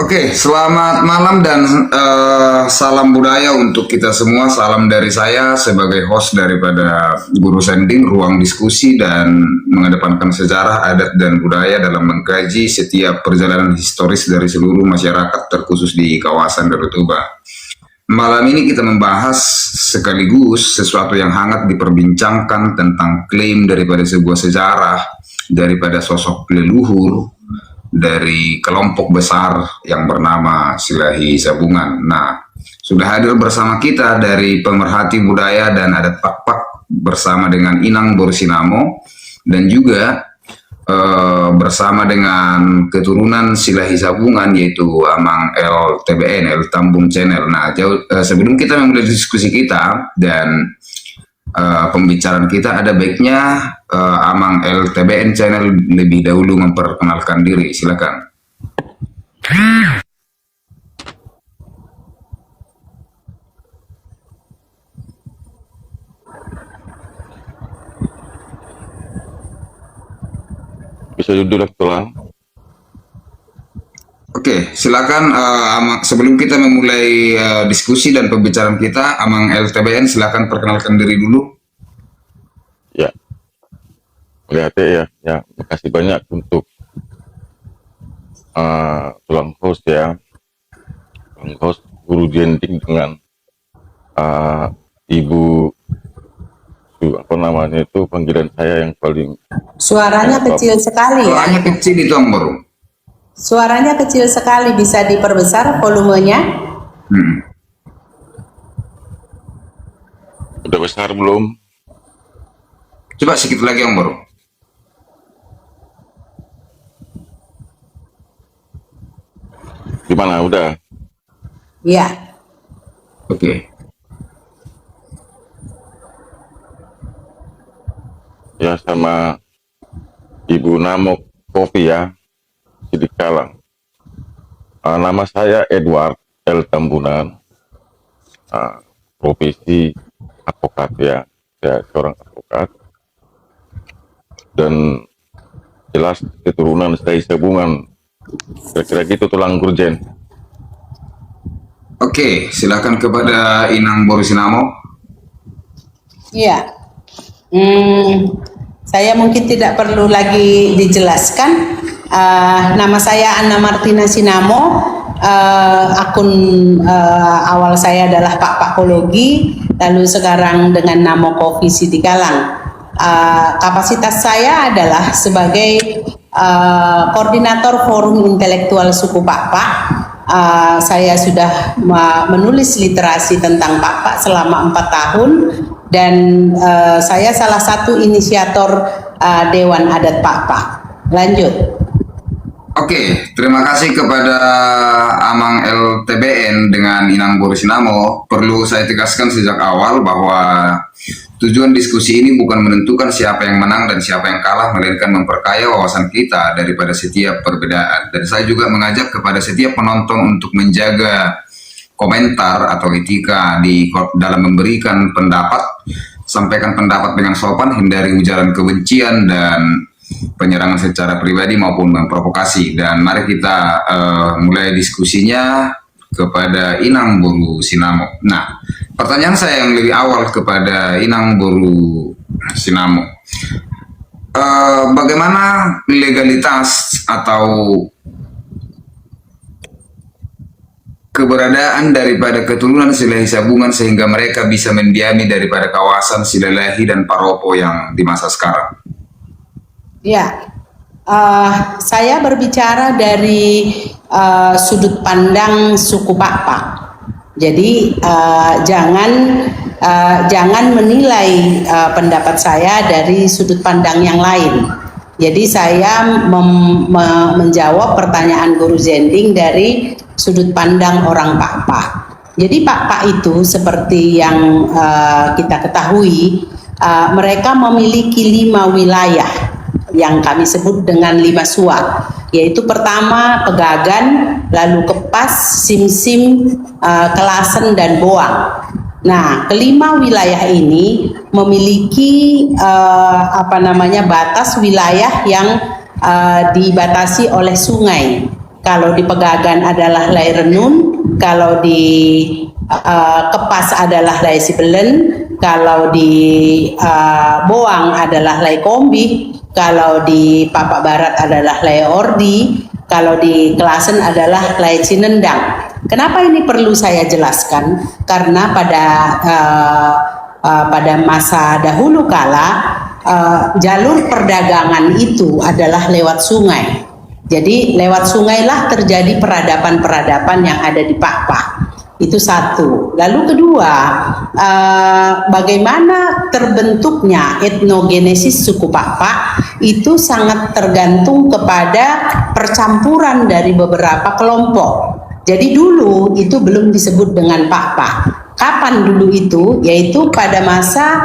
Oke, selamat malam dan salam budaya untuk kita semua. Salam dari saya sebagai host daripada Guru Sending, ruang diskusi dan mengedepankan sejarah, adat, dan budaya dalam mengkaji setiap perjalanan historis dari seluruh masyarakat, terkhusus di kawasan Danau Toba. Malam ini kita membahas sekaligus sesuatu yang hangat diperbincangkan tentang klaim daripada sebuah sejarah, daripada sosok leluhur, dari kelompok besar yang bernama Silahi Sabungan. Nah, sudah hadir bersama kita dari pemerhati budaya dan adat Pak bersama dengan Inang Borsinamo dan juga bersama dengan keturunan Silahi Sabungan yaitu Amang LTBN, El Tambun Channel. Nah, sebelum kita memulai diskusi kita dan pembicaraan kita, ada baiknya Amang LTBN Channel lebih dahulu memperkenalkan diri. Silakan. Bisa duduk tulang. Oke, silakan. Sebelum kita memulai diskusi dan pembicaraan kita, Amang LTBN silakan perkenalkan diri dulu. Ya, ya. Makasih banyak untuk tulang host ya, tulang host Guru Jending dengan Ibu apa namanya itu panggilan saya yang paling suaranya kecil sekali ya. Suaranya kecil itu Ambor. Suaranya kecil sekali, bisa diperbesar volumenya? Udah besar belum? Coba sedikit lagi Ambor. Gimana udah? Iya. Oke. Ya, sama Ibu Namo Kopi ya, Sidikalang. Nama saya Edward L. Tambunan, profesi advokat ya, saya seorang advokat, dan jelas keturunan Silahi Sabungan, kira-kira gitu tulang Gurjen. Oke, silakan kepada Inang Borsinamo. Iya. Saya mungkin tidak perlu lagi dijelaskan. Nama saya Anna Martina Sinamo. Akun awal saya adalah Pak Pakologi, lalu sekarang dengan Namo Kopi Sidikalang. Kapasitas saya adalah sebagai koordinator Forum Intelektual Suku Pak. Saya sudah menulis literasi tentang Pak selama 4 tahun. Dan saya salah satu inisiator Dewan Adat Pak. Lanjut. Oke, terima kasih kepada Amang LTBN dengan Inang Borsinamo. Perlu saya tegaskan sejak awal bahwa tujuan diskusi ini bukan menentukan siapa yang menang dan siapa yang kalah, melainkan memperkaya wawasan kita daripada setiap perbedaan. Dan saya juga mengajak kepada setiap penonton untuk menjaga komentar atau etika dalam memberikan pendapat. Sampaikan pendapat dengan sopan, hindari ujaran kebencian dan penyerangan secara pribadi maupun memprovokasi. Dan mari kita mulai diskusinya kepada Inang Borsinamo. Nah, pertanyaan saya yang lebih awal kepada Inang Borsinamo, bagaimana legalitas atau keberadaan daripada keturunan Silahi Sabungan sehingga mereka bisa mendiami daripada kawasan Silalahi dan Paropo yang di masa sekarang? Ya, saya berbicara dari sudut pandang suku Pak. Jadi jangan menilai pendapat saya dari sudut pandang yang lain. Jadi saya menjawab pertanyaan Guru Zending dari sudut pandang orang Pak. Jadi Pak itu seperti yang kita ketahui, mereka memiliki 5 wilayah yang kami sebut dengan 5 suak, yaitu pertama Pegagan, lalu Kepas, Simsim, Kelasen, dan Boang. Nah, kelima wilayah ini memiliki batas wilayah yang dibatasi oleh sungai. kalau di Pegagan adalah Lai Renun, kalau di Kepas adalah Lai Sibelen, kalau di Boang adalah Lai Kombi, kalau di Papak Barat adalah Lai Ordi, kalau di Klasen adalah Lai Cinendang. Kenapa ini perlu saya jelaskan? Karena pada masa dahulu kala jalur perdagangan itu adalah lewat sungai. Jadi lewat sungailah terjadi peradaban-peradaban yang ada di Pakpak. Itu satu. Lalu kedua, bagaimana terbentuknya etnogenesis suku Pakpak itu sangat tergantung kepada percampuran dari beberapa kelompok. Jadi dulu itu belum disebut dengan Pakpak. Kapan dulu itu? Yaitu pada masa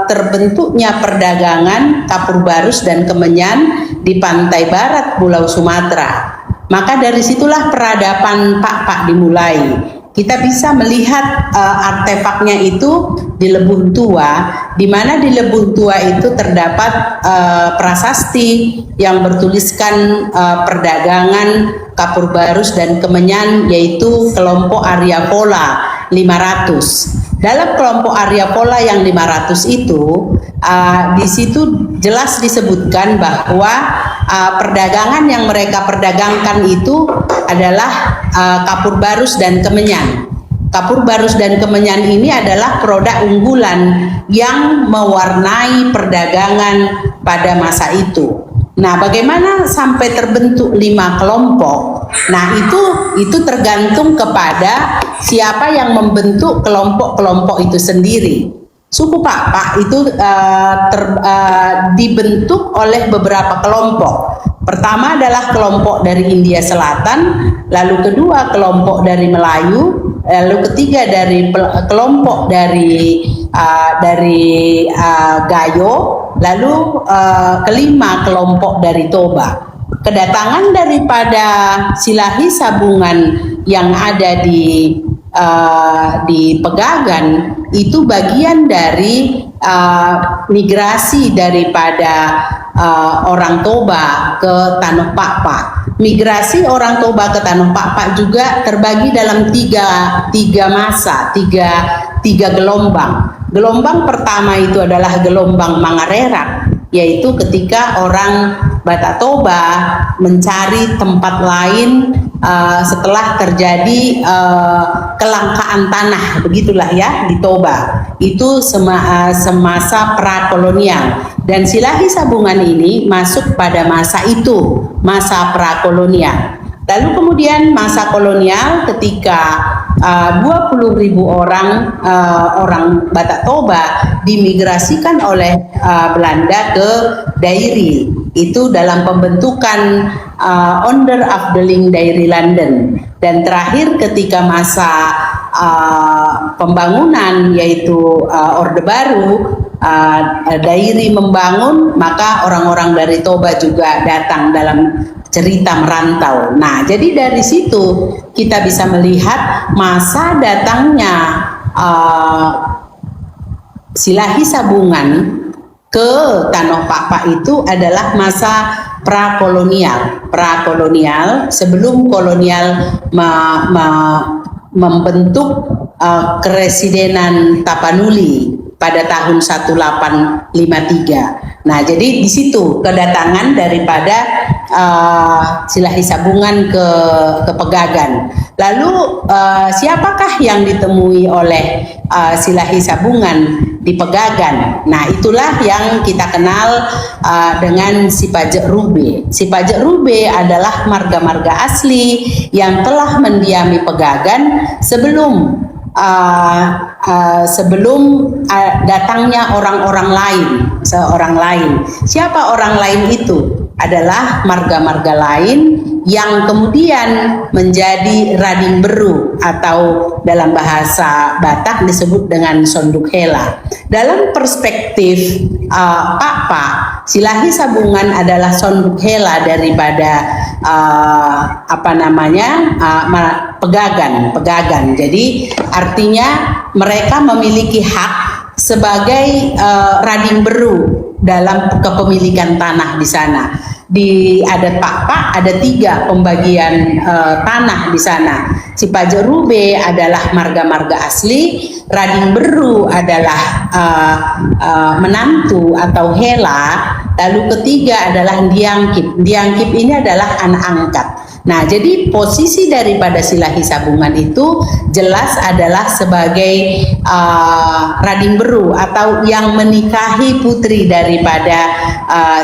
terbentuknya perdagangan Kapur Barus dan Kemenyan di pantai barat Pulau Sumatera. Maka dari situlah peradaban Pakpak dimulai. Kita bisa melihat artefaknya itu di Lebun Tua, di mana di Lebun Tua itu terdapat prasasti yang bertuliskan perdagangan Kapur Barus dan Kemenyan, yaitu kelompok Arya Pola 500. Dalam kelompok Arya Pola yang 500 itu, di situ jelas disebutkan bahwa perdagangan yang mereka perdagangkan itu adalah Kapur Barus dan Kemenyan. Kapur Barus dan Kemenyan ini adalah produk unggulan yang mewarnai perdagangan pada masa itu. Nah, bagaimana sampai terbentuk 5 kelompok? Nah, itu tergantung kepada siapa yang membentuk kelompok-kelompok itu sendiri. Suku Pakpak itu dibentuk oleh beberapa kelompok. Pertama adalah kelompok dari India Selatan, lalu kedua kelompok dari Melayu, lalu ketiga dari kelompok dari Gayo, lalu kelima kelompok dari Toba. Kedatangan daripada Silahi Sabungan yang ada di Pegagan itu bagian dari migrasi daripada orang Toba ke Tanah Pakpak. Migrasi orang Toba ke Tanah Pakpak juga terbagi dalam tiga masa, tiga gelombang. Gelombang pertama itu adalah gelombang Mangarerak, yaitu ketika orang Batak Toba mencari tempat lain setelah terjadi kelangkaan tanah, begitulah ya di Toba. Itu semasa prakolonial, dan Silahi Sabungan ini masuk pada masa itu, masa prakolonial. Lalu kemudian masa kolonial ketika 20.000 orang Batak Toba dimigrasikan oleh Belanda ke Dairi, itu dalam pembentukan Onder Afdeling Dairi London. Dan terakhir ketika masa pembangunan, yaitu Orde Baru, Dairi membangun, maka orang-orang dari Toba juga datang dalam cerita merantau. Nah, jadi dari situ kita bisa melihat masa datangnya Silahi Sabungan ke Tanah Pakpak itu adalah masa prakolonial. Prakolonial sebelum kolonial membentuk Keresidenan Tapanuli pada tahun 1853. Nah, jadi di situ kedatangan daripada Silahi Sabungan ke Pegagan. Lalu siapakah yang ditemui oleh Silahi Sabungan di Pegagan? Nah, itulah yang kita kenal dengan Sipajek Rube. Sipajek Rube adalah marga-marga asli yang telah mendiami Pegagan sebelum datangnya orang-orang lain, seorang lain. Siapa orang lain itu? Adalah marga-marga lain yang kemudian menjadi Rading Beru, atau dalam bahasa Batak disebut dengan Sonduk Hela. Dalam perspektif Pakpak, Silahi Sabungan adalah Sonduk Hela daripada Pegagan. Jadi artinya mereka memiliki hak sebagai Rading Beru dalam kepemilikan tanah di sana. di adat Pak ada 3 pembagian tanah di sana. Sipaje Rube adalah marga-marga asli, Rading Beru adalah menantu atau hela, lalu ketiga adalah Diangkip. Diangkip ini adalah anak angkat. Nah, jadi posisi daripada Silahi Sabungan itu jelas adalah sebagai Rading Beru atau yang menikahi putri daripada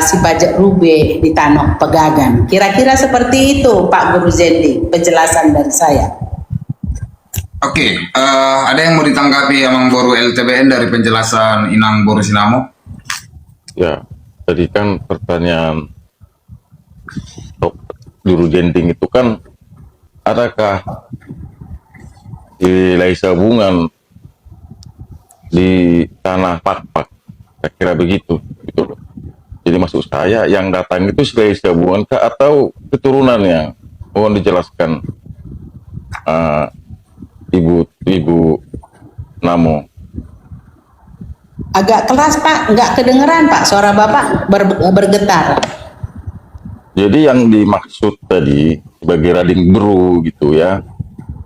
si Pajak Rube di Tanah Pegagan. Kira-kira seperti itu, Pak Guru Zendi, penjelasan dari saya. Oke, ada yang mau ditanggapi Amang Boru LTBN dari penjelasan Inang Boru Sinamo? Ya, tadi kan pertanyaan Guru Jending itu kan, adakah Silahi Sabungan di tanah Pak? Saya kira begitu, gitu loh. Jadi maksud saya yang datang itu Silahi Sabungan kah atau keturunannya? Mohon dijelaskan, Ibu Namo. Agak keras, Pak, nggak kedengeran, Pak, suara Bapak bergetar. Jadi yang dimaksud tadi sebagai Rading Beru gitu ya,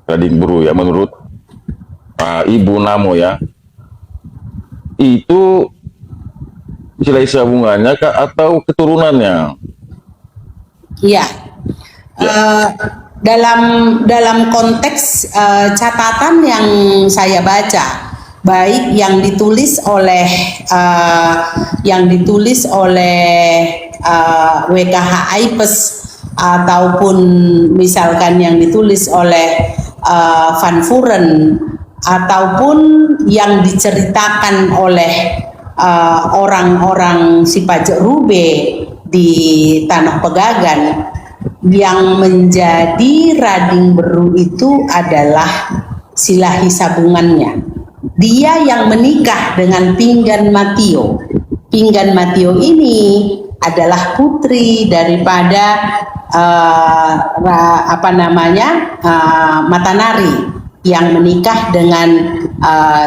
Rading Beru ya menurut Ibu Namo ya, itu Silahi Sabungannya kah atau keturunannya? Iya. Dalam konteks catatan yang saya baca, baik yang ditulis oleh WKH Aipes ataupun misalkan yang ditulis oleh Van Vuren ataupun yang diceritakan oleh orang-orang si Pajak Rube di Tanah Pegagan, yang menjadi Rading Beru itu adalah Silahi Sabungannya. Dia yang menikah dengan Pinggan Matio. Pinggan Matio ini adalah putri daripada Matanari yang menikah dengan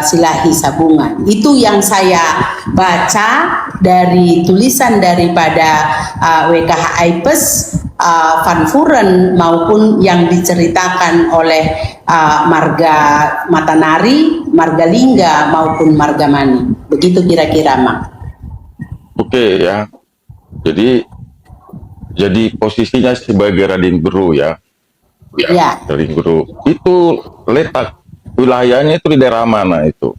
Silahi Sabungan. Itu yang saya baca dari tulisan daripada WKH Aipes, Van Vuren maupun yang diceritakan oleh marga Matanari, marga Lingga maupun marga Mani. Begitu kira-kira, Mak. Oke ya. Jadi posisinya sebagai Rading Beru ya. Ya. Rading Beru. Itu letak wilayahnya itu di daerah mana itu?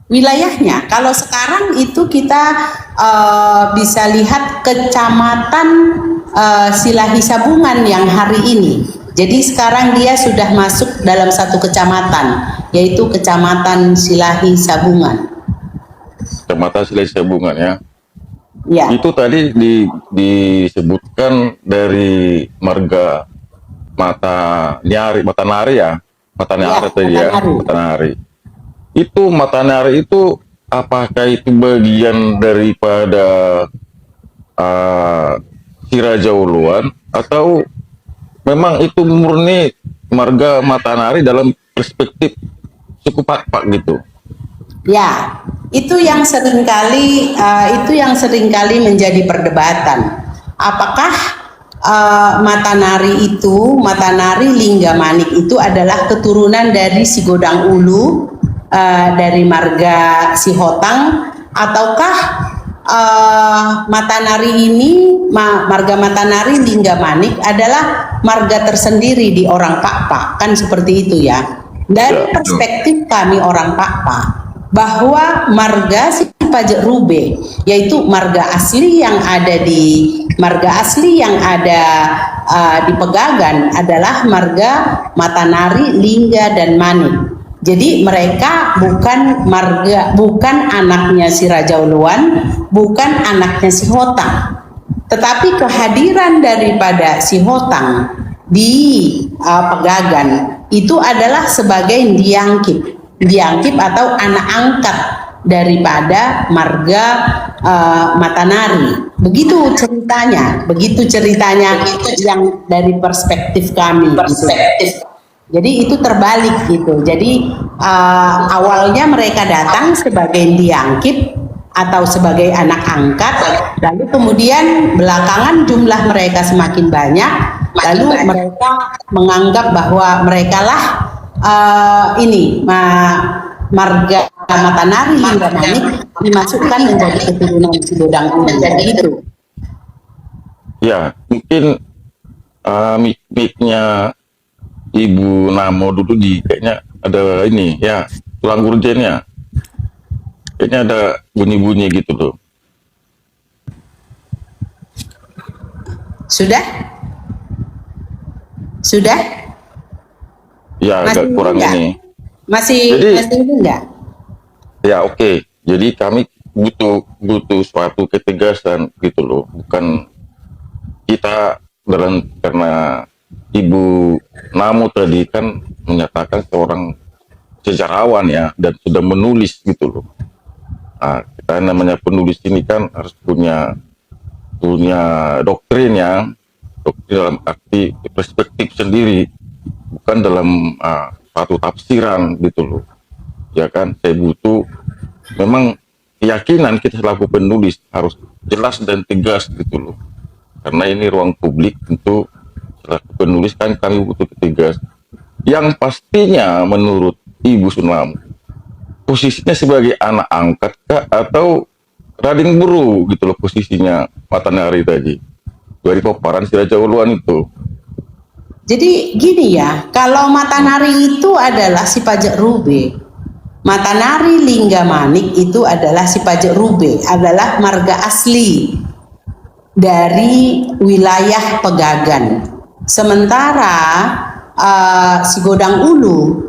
Wilayahnya, kalau sekarang itu kita bisa lihat kecamatan Silahi Sabungan yang hari ini. Jadi sekarang dia sudah masuk dalam satu kecamatan, yaitu Kecamatan Silahi Sabungan. Kecamatan Silahi Sabungan ya. Ya. Itu tadi disebutkan dari marga Matanari ya. Matanari tadi ya. Matanari. Itu Matanari itu apakah itu bagian daripada si Raja Uluan atau memang itu murni marga Matanari dalam perspektif suku Pak gitu? Ya, itu yang seringkali menjadi perdebatan. Apakah Matanari Lingga Manik itu adalah keturunan dari si Godang Ulu, dari marga si Hotang, ataukah Matanari ini, marga Matanari Lingga Manik adalah marga tersendiri di orang Pak, kan seperti itu ya. Dari perspektif kami orang Pak, bahwa marga si Pajak Rube, yaitu marga asli yang ada di Pegagan adalah marga Matanari, Lingga dan Manik. Jadi mereka bukan anaknya si Raja Uluan, bukan anaknya si Hotang. Tetapi kehadiran daripada si Hotang di Pegagan itu adalah sebagai diangkip atau anak angkat daripada marga Matanari. Begitu ceritanya yang dari perspektif kami. Jadi itu terbalik gitu. Jadi awalnya mereka datang sebagai diangkip, atau sebagai anak angkat, lalu kemudian belakangan jumlah mereka semakin banyak, lalu mereka menganggap bahwa mereka lah marga Matanari hingga Manik dimasukkan menjadi keturunan Sidodang Ulu gitu. Ya, mungkin mic-nya Ibu Namo dulu kayaknya ada ini ya, tulang gurjennya. Kayaknya ada bunyi-bunyi gitu tuh. Sudah? Sudah? Ya, agak kurang enggak? ini. Masih ini enggak? Ya, oke. Jadi kami butuh suatu ketegasan gitu loh. Bukan kita karena Ibu Namo tadi kan menyatakan seorang sejarawan ya, dan sudah menulis gitu loh. Nah, kita namanya penulis ini kan harus punya doktrin ya, doktrin dalam arti perspektif sendiri, bukan dalam suatu tafsiran gitu loh. Ya kan, saya butuh memang keyakinan kita selaku penulis harus jelas dan tegas gitu loh. Karena ini ruang publik, tentu selaku penulis kan kami butuh tegas. Yang pastinya menurut Ibu Sunam, posisinya sebagai anak angkat kah atau rading buru gitu loh posisinya Matanari tadi dari paparan si Raja Uluan itu. Jadi gini ya, kalau Matanari itu adalah si Pajak Rube, Matanari Lingga Manik itu adalah si Pajak Rube, adalah marga asli dari wilayah Pegagan. Sementara Sigodang Ulu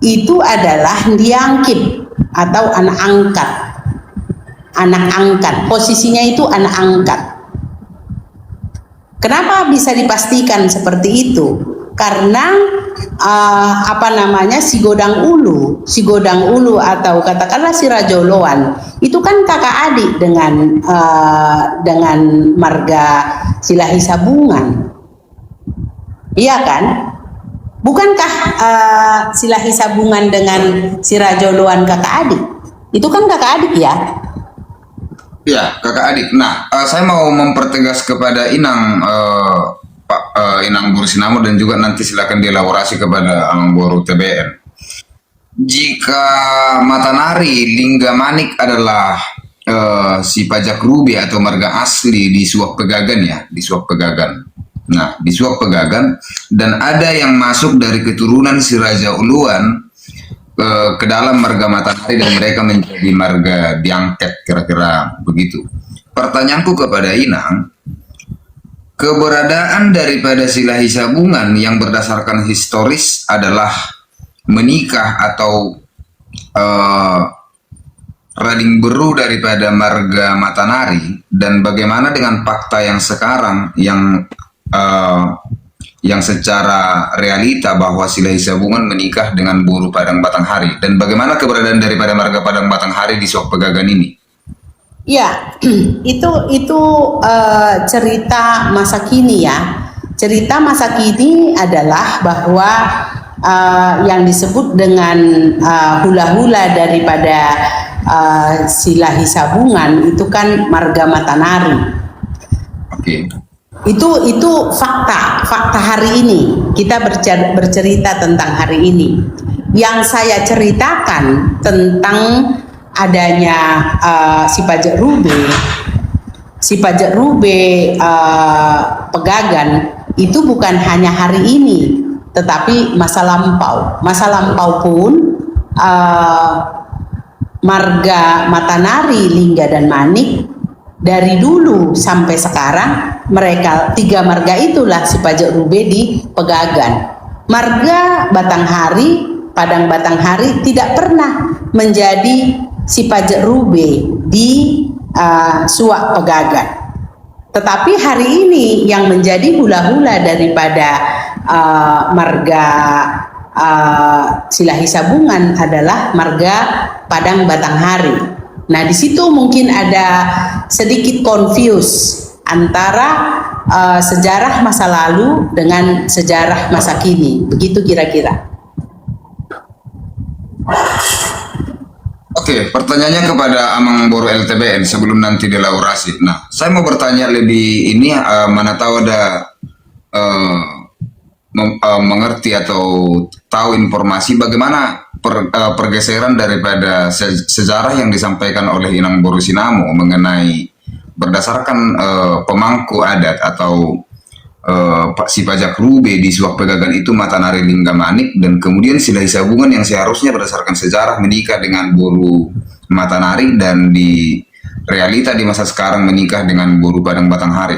itu adalah diangkit atau anak angkat. Posisinya itu anak angkat. Kenapa bisa dipastikan seperti itu? Karena Sigodang Ulu atau katakanlah si Rajoloan itu kan kakak adik dengan marga Silahi Sabungan, iya kan? Bukankah Silahi Sabungan dengan si Rajoloan kakak adik? Itu kan kakak adik ya? Ya, kakak adik. Nah, saya mau mempertegas kepada Inang, Pak Inang Bursinamo, dan juga nanti silakan dielaborasi kepada Anggoro TBN. Jika Matanari Lingga Manik adalah si Pajak Rube atau marga asli di Suak Pegagan ya, di Suak Pegagan. Nah, di Suak Pegagan, dan ada yang masuk dari keturunan si Raja Uluan ke dalam marga Matanari dan mereka menjadi marga diangket, kira-kira begitu. Pertanyaanku kepada Inang, keberadaan daripada Silahi Sabungan yang berdasarkan historis adalah menikah atau rading beru daripada marga Matanari, dan bagaimana dengan fakta yang sekarang yang secara realita bahwa Silahi Sabungan menikah dengan buruh Padang Batanghari, dan bagaimana keberadaan daripada marga Padang Batanghari di Suak Pegagan ini? Ya, itu cerita masa kini ya. Cerita masa kini adalah bahwa yang disebut dengan hula-hula daripada Silahi Sabungan itu kan marga Matanari. Oke. Itu fakta hari ini. Kita bercerita tentang hari ini. Yang saya ceritakan tentang adanya si Pajak Rube Pegagan itu bukan hanya hari ini, tetapi masa lampau. Masa lampau pun marga Matanari, Lingga dan Manik dari dulu sampai sekarang, mereka tiga marga itulah si Pajak Rube di Pegagan. Marga Batanghari, Padang Batanghari tidak pernah menjadi si Pajak Rube di Suak Pegagan. Tetapi hari ini yang menjadi hula-hula daripada marga Silahi Sabungan adalah marga Padang Batanghari. Nah, di situ mungkin ada sedikit confuse antara sejarah masa lalu dengan sejarah masa kini. Begitu kira-kira. Oke, pertanyaannya kepada Amang Boro LTBN sebelum nanti dielaborasi. Nah, saya mau bertanya lebih ini, mana tahu ada eh, mengerti atau tahu informasi bagaimana pergeseran daripada sejarah yang disampaikan oleh Inang Boru Sinamo mengenai berdasarkan pemangku adat atau si pajak rube di Suak Pegagan itu Matanari Lingga Manik, dan kemudian Silai Sabungan yang seharusnya berdasarkan sejarah menikah dengan Boru Matanari, dan di realita di masa sekarang menikah dengan Boru Padang Batanghari.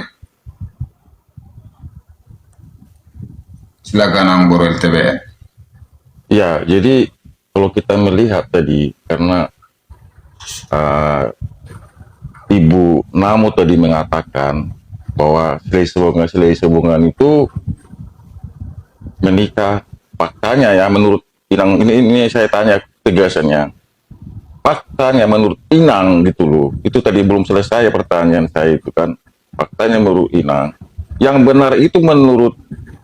Silakan Ang Boru LTBN. Ya, jadi kalau kita melihat tadi, karena Ibu Namo tadi mengatakan bahwa Silai Sabungan itu menikah, faktanya ya menurut Inang, ini saya tanya tegasannya, faktanya menurut Inang gitu loh, itu tadi belum selesai pertanyaan saya itu kan, faktanya menurut Inang, yang benar itu menurut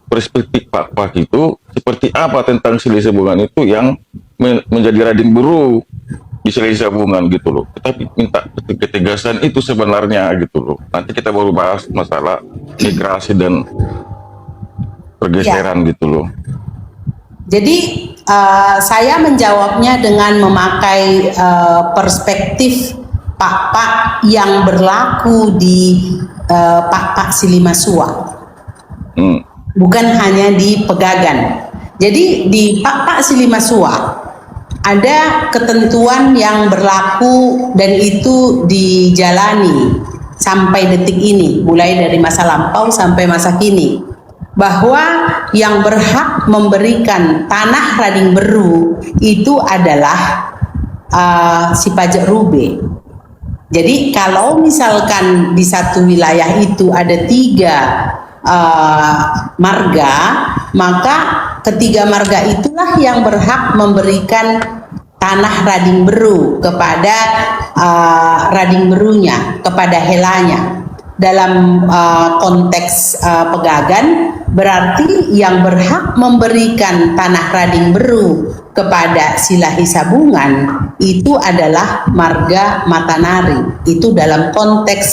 perspektif Pak itu seperti apa tentang Silai Sabungan itu yang menjadi rading beru di Silai Sabungan gitu loh. Tapi minta ketegasan itu sebenarnya gitu loh. Nanti kita baru bahas masalah migrasi dan pergeseran gitu loh. Jadi saya menjawabnya dengan memakai perspektif Pak yang berlaku di Pak Silimasua, bukan hanya di Pegagan. Jadi di Pak Silimasua ada ketentuan yang berlaku dan itu dijalani sampai detik ini, mulai dari masa lampau sampai masa kini, bahwa yang berhak memberikan tanah rading beru itu adalah si pajak rube. Jadi kalau misalkan di satu wilayah itu ada 3 marga, maka ketiga marga itulah yang berhak memberikan tanah rading beru kepada rading berunya, kepada helanya. Dalam konteks Pegagan, berarti yang berhak memberikan tanah rading beru kepada Silai Sabungan itu adalah marga Matanari. Itu dalam konteks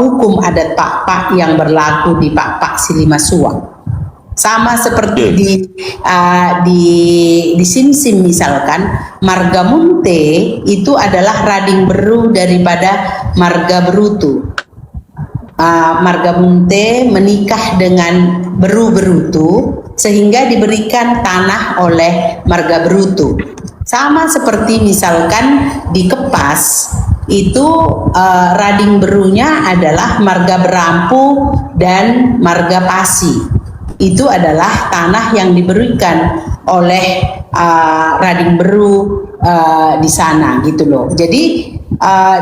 hukum adat Pak yang berlaku di Pak Silimasua. Sama seperti di Simsim misalkan, marga Munte itu adalah rading beru daripada marga Berutu. Marga Munte menikah dengan Berutu sehingga diberikan tanah oleh marga Berutu. Sama seperti misalkan di Kepas itu rading berunya adalah marga Berampu dan marga Pasi. Itu adalah tanah yang diberikan oleh rading beru di sana gitu loh. Jadi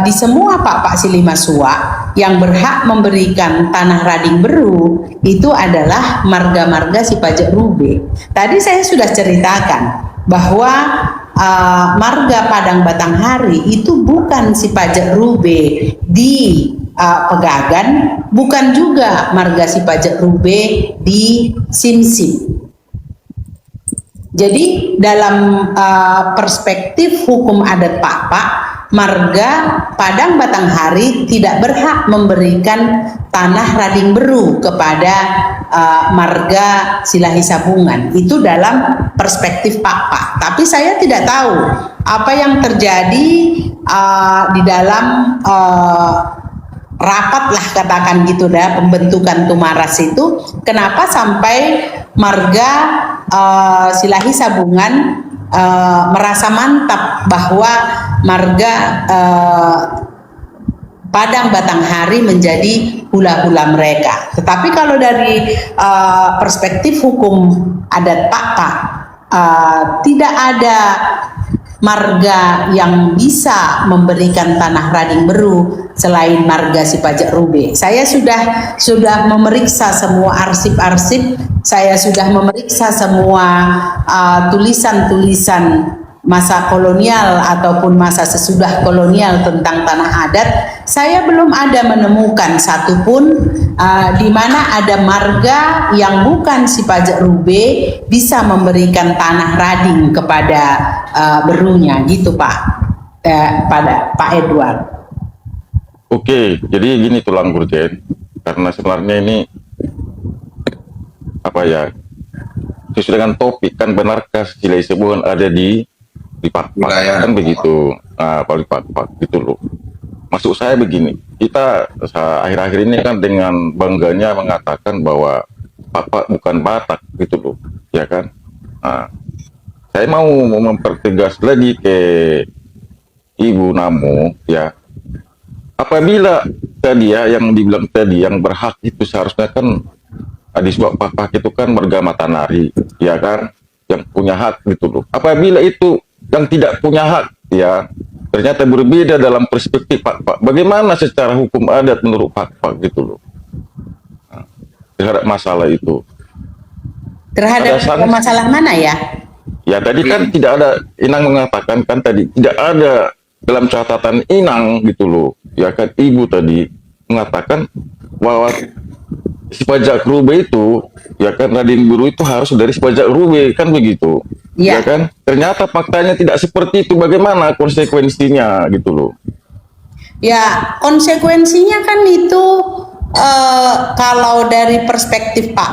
di semua Pak Silimasua yang berhak memberikan tanah rading beru itu adalah marga-marga si pajak rube. Tadi saya sudah ceritakan bahwa marga Padang Batanghari itu bukan si pajak rube di Pegagan, bukan juga marga si pajak rube di Simsim. Jadi dalam perspektif hukum adat Pak, marga Padang Batanghari tidak berhak memberikan tanah rading beru kepada marga Silai Sabungan. Itu dalam perspektif Pak. Tapi saya tidak tahu apa yang terjadi di dalam rapat lah katakan gitu dah, pembentukan Tumaras itu, kenapa sampai marga Silai Sabungan merasa mantap bahwa marga Padang Batanghari menjadi hula-hula mereka. Tetapi kalau dari perspektif hukum adat Pak, tidak ada marga yang bisa memberikan tanah rading beru selain marga si pajak rube. Saya sudah memeriksa semua arsip-arsip, saya sudah memeriksa semua tulisan-tulisan masa kolonial ataupun masa sesudah kolonial tentang tanah adat. Saya belum ada menemukan satupun di mana ada marga yang bukan si pajak rube bisa memberikan tanah rading kepada berunya gitu Pak. pada Pak Edward. Oke, jadi gini Tulang Gurjen, karena sebenarnya ini apa ya, sesuai dengan topik kan, benarkah Sila Hisap ada di Pak Wilayah. kan begitu, Pak gitu loh. Maksud saya begini, kita akhir-akhir ini kan dengan bangganya mengatakan bahwa Pak bukan Batak gitu loh, ya kan? Nah, saya mau mempertegas lagi ke Ibu Namo, ya, apabila tadi ya yang dibilang tadi yang berhak itu seharusnya kan di sebuah Pak itu kan marga Matanari, ya kan, yang punya hak gitu loh. Apabila itu yang tidak punya hak, ya ternyata berbeda dalam perspektif Pak, bagaimana secara hukum adat menurut Pak gitu loh, nah, terhadap masalah itu. Terhadap Ada sanksi. masalah mana ya? Ya tadi kan tidak ada, Inang mengatakan kan tadi tidak ada dalam catatan Inang gitu loh, ya kan, Ibu tadi mengatakan bahwa si pajak rube itu, ya kan, Raden Guru itu harus dari si pajak rube kan begitu, Iya. ya kan, ternyata faktanya tidak seperti itu, bagaimana konsekuensinya gitu loh. Ya, konsekuensinya kan itu kalau dari perspektif Pak,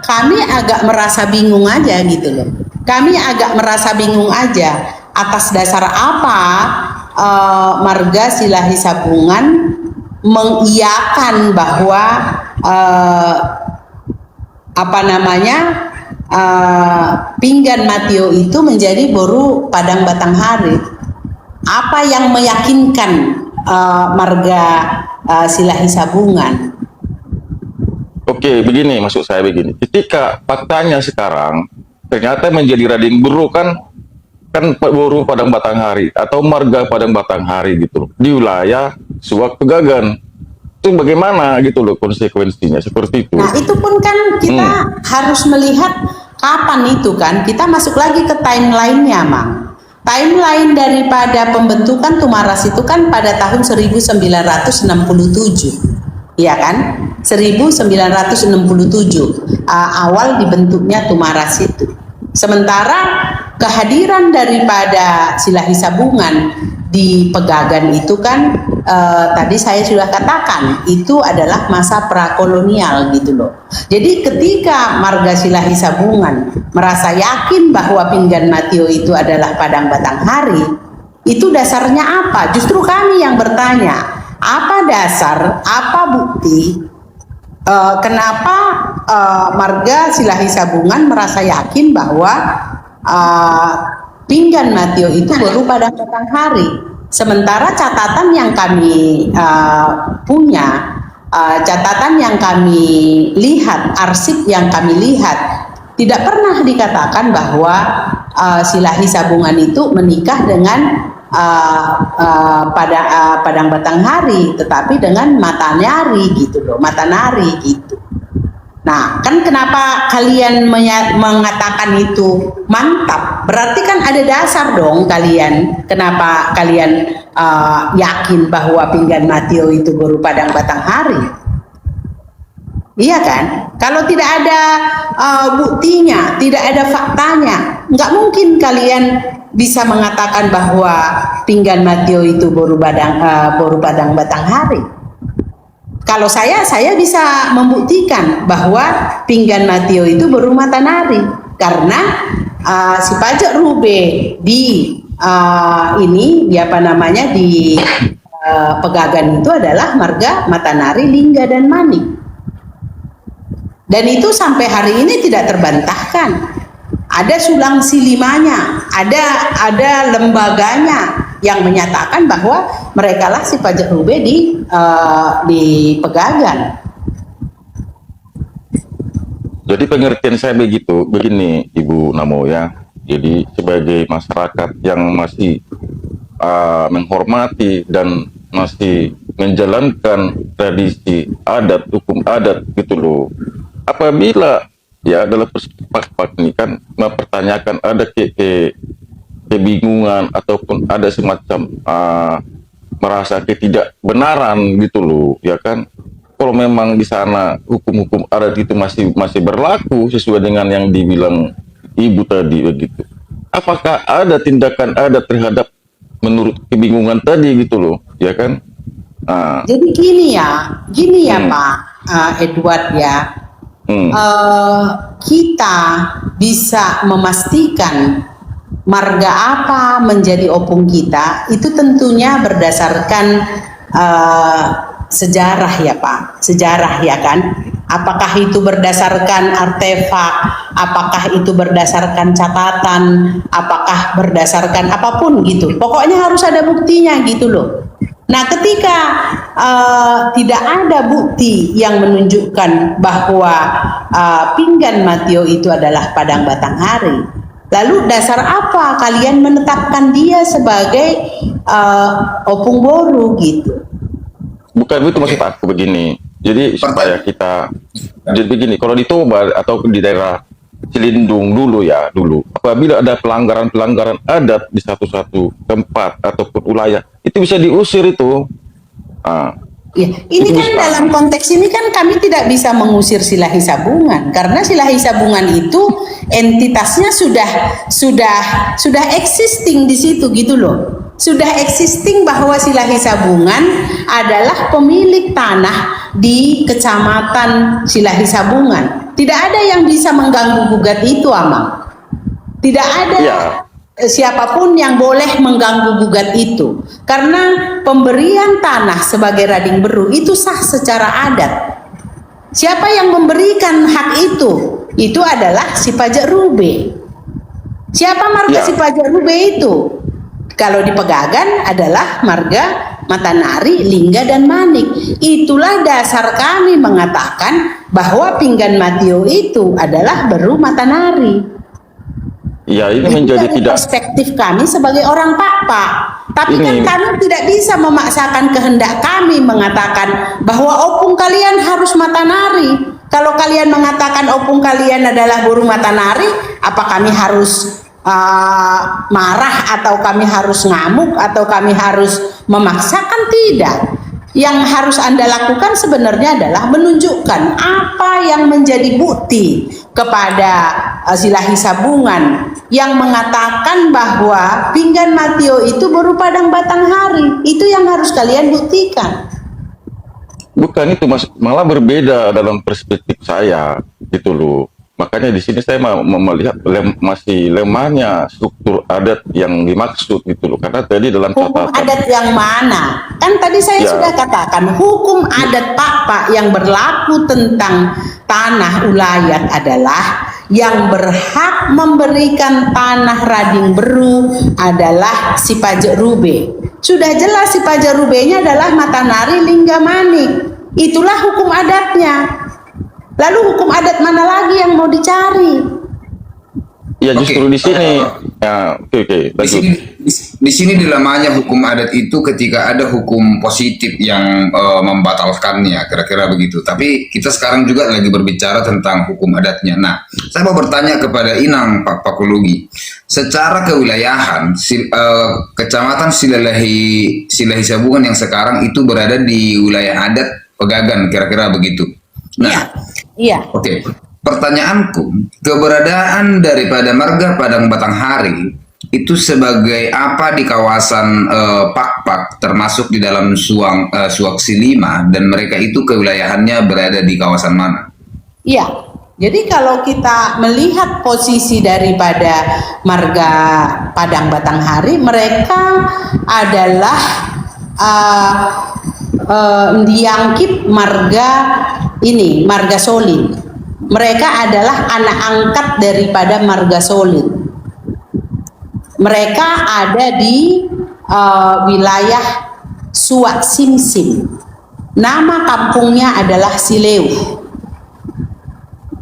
kami agak merasa bingung aja gitu loh. Kami agak merasa bingung aja atas dasar apa marga Sila Hisabungan mengiyakan bahwa Pinggan Matio itu menjadi boru Padang Batanghari. Apa yang meyakinkan marga Sila Hisabungan? Oke, begini maksud saya begini. Ketika faktanya sekarang ternyata menjadi Raden Guru kan boru Padang Batanghari atau marga Padang Batanghari gitu loh, di wilayah Suak Pegagan. Itu bagaimana gitu loh konsekuensinya seperti itu. Nah, itu pun kan kita harus melihat kapan itu kan. Kita masuk lagi ke timeline-nya, Mang. Timeline daripada pembentukan Tumaras itu kan pada tahun 1967. Iya kan? 1967 awal dibentuknya Tumaras itu. Sementara kehadiran daripada Sila Hisabungan di Pegagan itu kan tadi saya sudah katakan itu adalah masa prakolonial gitu loh. Jadi ketika marga Sila Hisabungan merasa yakin bahwa Pinggan Matio itu adalah Padang Batanghari, itu dasarnya apa? Justru kami yang bertanya, apa dasar, apa bukti kenapa marga Sila Hisabungan merasa yakin bahwa Pinggan Matio itu baru Padang Batanghari? Sementara catatan yang kami punya, catatan yang kami lihat, arsip yang kami lihat, tidak pernah dikatakan bahwa Sila Hisabungan itu menikah dengan Padang Batanghari, tetapi dengan Matanari gitu loh, Matanari gitu. Nah, kan kenapa kalian mengatakan itu mantap? Berarti kan ada dasar dong kalian. Kenapa kalian yakin bahwa Pinggan Matio itu baru Padang Batanghari? Iya kan? Kalau tidak ada buktinya, tidak ada faktanya, nggak mungkin kalian bisa mengatakan bahwa Pinggan Matio itu baru Padang Batanghari. Kalau saya bisa membuktikan bahwa Pinggan Matio itu baru Matanari karena si pajak rube di Pegagan itu adalah marga Matanari, Lingga dan Manik. Dan itu sampai hari ini tidak terbantahkan. Ada sulang silimanya, ada lembaganya yang menyatakan bahwa mereka lah si pajak rube di Pegagan. Jadi pengertian saya begini Ibu Namo ya. Jadi sebagai masyarakat yang masih menghormati dan masih menjalankan tradisi adat, hukum adat gitu loh. Apabila ya dalam perspektif ini kan mempertanyakan ada kebingungan ataupun ada semacam merasa ketidakbenaran gitu loh, ya kan, kalau memang di sana hukum-hukum adat itu masih berlaku sesuai dengan yang dibilang Ibu tadi begitu, apakah ada tindakan adat terhadap menurut kebingungan tadi gitu loh, ya kan? Jadi gini ya Pak Edward ya. Kita bisa memastikan marga apa menjadi opung kita itu tentunya berdasarkan sejarah ya Pak, sejarah ya kan. Apakah itu berdasarkan artefak, apakah itu berdasarkan catatan, apakah berdasarkan apapun gitu. Pokoknya harus ada buktinya gitu loh. Nah, ketika tidak ada bukti yang menunjukkan bahwa pinggan Matio itu adalah Padang Batanghari, lalu dasar apa kalian menetapkan dia sebagai opung boru gitu? Bukan itu maksud aku begini. Jadi supaya kita jadi begini, kalau di Toba atau di daerah Cilindung dulu, apabila ada pelanggaran adat di satu tempat ataupun wilayah, itu bisa diusir itu. Ya, ini kan dalam konteks ini kan kami tidak bisa mengusir Silahi Sabungan karena Silahi Sabungan itu entitasnya sudah existing di situ gitu loh. Sudah existing bahwa Silahi Sabungan adalah pemilik tanah di Kecamatan Silahi Sabungan. Tidak ada yang bisa mengganggu gugat itu, Amang. Tidak ada siapapun yang boleh mengganggu gugat itu. Karena pemberian tanah sebagai Rading Beru itu sah secara adat. Siapa yang memberikan hak itu? Itu adalah si Pajak Rube. Siapa marga si Pajak Rube itu? Kalau di Pegagan adalah marga Matanari, Lingga, dan Manik. Itulah dasar kami mengatakan bahwa pinggan Matio itu adalah Beru Matanari. Ya, ini itu menjadi dari tidak perspektif kami sebagai orang Pak. Tapi kan kami tidak bisa memaksakan kehendak kami mengatakan bahwa opung kalian harus Matanari. Kalau kalian mengatakan opung kalian adalah Beru Matanari, apa kami harus marah atau kami harus ngamuk atau kami harus memaksakan? Tidak. Yang harus Anda lakukan sebenarnya adalah menunjukkan apa yang menjadi bukti kepada Silahi Sabungan yang mengatakan bahwa pinggan Matio itu Beru Padang Batanghari. Itu yang harus kalian buktikan. bukan itu, malah berbeda dalam perspektif saya gitu loh. Makanya di sini saya mau melihat masih lemahnya struktur adat yang dimaksud gitu loh. Karena tadi dalam Hukum catatan adat yang mana? Kan tadi saya sudah katakan hukum adat Pak yang berlaku tentang tanah ulayat adalah yang berhak memberikan tanah Rading Beru adalah si Pajak Rube. Sudah jelas si Pajak Rubenya adalah Matanari, Lingga, Manik. Itulah hukum adatnya. Lalu hukum adat mana lagi yang mau dicari? ya justru di sini Di sini dilemanya hukum adat itu ketika ada hukum positif yang membatalkannya, kira-kira begitu. Tapi kita sekarang juga lagi berbicara tentang hukum adatnya. Nah, saya mau bertanya kepada Inang, Pak Pakologi. Secara kewilayahan, Kecamatan Silahi Sabungan yang sekarang itu berada di wilayah adat Pegagan, kira-kira begitu. Nah, iya. Oke. Pertanyaanku, keberadaan daripada marga Padang Batanghari itu sebagai apa di kawasan Pakpak, termasuk di dalam Suaksi 5, dan mereka itu kewilayahannya berada di kawasan mana? Iya. Jadi kalau kita melihat posisi daripada marga Padang Batanghari, mereka adalah diangkit marga Solin. Mereka adalah anak angkat daripada marga Solin. Mereka ada di wilayah Suak Simsim. Nama kampungnya adalah Sileu.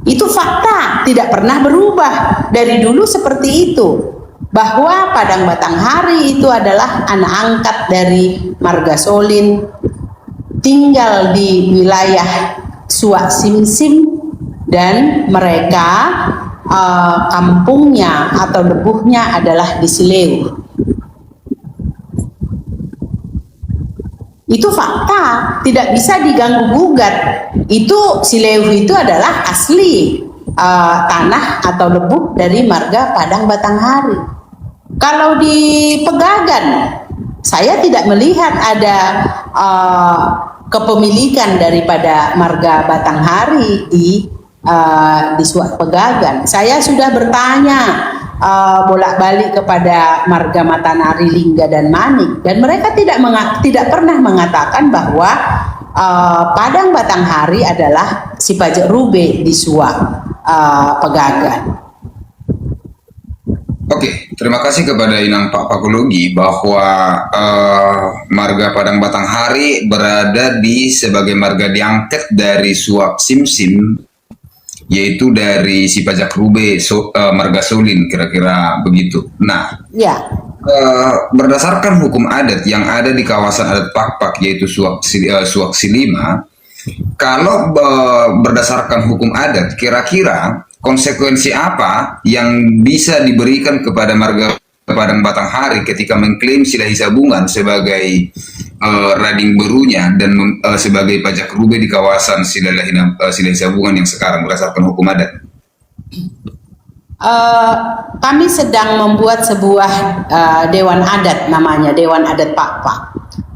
Itu fakta, tidak pernah berubah dari dulu seperti itu. Bahwa Padang Batanghari itu adalah anak angkat dari marga Solin, tinggal di wilayah Suak Simsim, dan mereka kampungnya atau lebuhnya adalah di Sileu. Itu fakta, tidak bisa diganggu gugat. Itu Sileu itu adalah asli tanah atau lebuh dari marga Padang Batanghari. Kalau di Pegagan saya tidak melihat ada kepemilikan daripada marga Batanghari di Suak Pegagan. Saya sudah bertanya bolak-balik kepada marga Matanari, Lingga dan Manik, dan mereka tidak pernah mengatakan bahwa Padang Batanghari adalah si Pajak Rube di Suak Pegagan. Oke, terima kasih kepada Inang Pak Pakologi bahwa marga Padang Batanghari berada sebagai marga diangkat dari Suak Simsim, yaitu dari si Pajak Rube, marga Solin, kira-kira begitu. Nah, Ya, berdasarkan hukum adat yang ada di kawasan adat Pak-Pak, yaitu Suak Silima, kalau berdasarkan hukum adat, kira-kira konsekuensi apa yang bisa diberikan kepada marga Padang Batanghari ketika mengklaim Sila Hisabungan sebagai rading berunya dan sebagai pajak rube di kawasan Sila Hisabungan yang sekarang berdasarkan hukum adat? kami sedang membuat sebuah dewan adat, namanya Dewan Adat Pak-Pak.